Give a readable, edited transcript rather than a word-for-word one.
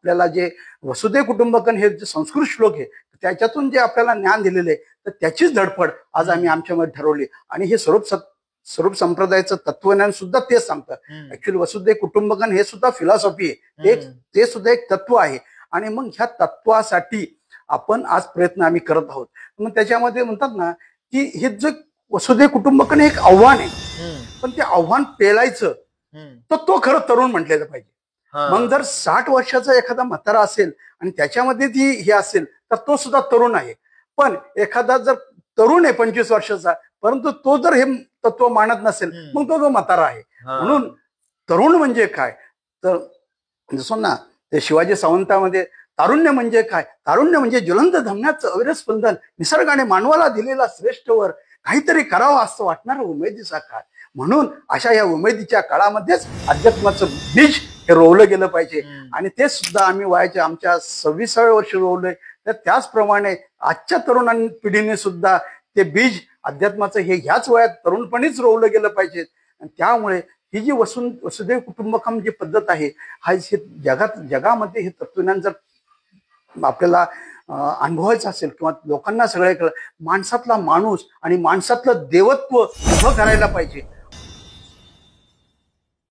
आपल्याला जे वसुधैव कुटुंबकम हे जे संस्कृत श्लोक आहे त्याच्यातून जे आपल्याला ज्ञान दिलेले आहे तर त्याचीच धडपड आज आम्ही आमच्यामध्ये ठरवली आणि हे स्वरूप संप्रदायाचं तत्वज्ञान सुद्धा तेच सांगतं। ऍक्च्युअली वसुधैव कुटुंबकम हे सुद्धा फिलॉसॉफी आहे, ते सुद्धा एक तत्व आहे आणि मग ह्या तत्वासाठी आपण आज प्रयत्न आम्ही करत आहोत। मग त्याच्यामध्ये म्हणतात ना की हे जे वसुधैव कुटुंबकम हे एक आव्हान आहे, पण ते आव्हान पेलायचं तर तो खरं तरुण म्हटलेलं पाहिजे। मग जर 60 वर्षाचा एखादा म्हातारा असेल आणि त्याच्यामध्ये ती हे असेल तर तो सुद्धा तरुण आहे, पण एखादा जर तरुण आहे 25 वर्षाचा परंतु तो जर हे तत्व मानत नसेल मग तो म्हातारा आहे। म्हणून तरुण म्हणजे काय तर जसं ना ते शिवाजी सावंतामध्ये तारुण्य म्हणजे काय, तारुण्य म्हणजे ज्वलंत धमन्याचं अविरस्पंदन, निसर्गाने मानवाला दिलेला श्रेष्ठ वर, काहीतरी करावं असं वाटणारा उमेदीचा काळ। म्हणून अशा या उमेदीच्या काळामध्येच अध्यात्माचं बीज हे रोवलं गेलं पाहिजे आणि ते सुद्धा आम्ही वयाच्या आमच्या 26व्या वर्षी रोवलंय। तर त्याचप्रमाणे आजच्या तरुण पिढीने सुद्धा ते बीज अध्यात्माचं हे ह्याच वयात तरुणपणीच रोवलं गेलं पाहिजे। त्यामुळे ही जी वसुधैव कुटुंबकम जी पद्धत आहे हा जगामध्ये हे तत्वज्ञान जर आपल्याला अनुभवायचं असेल किंवा लोकांना सगळ्या माणसातला माणूस आणि माणसातलं देवत्व उभं करायला पाहिजे।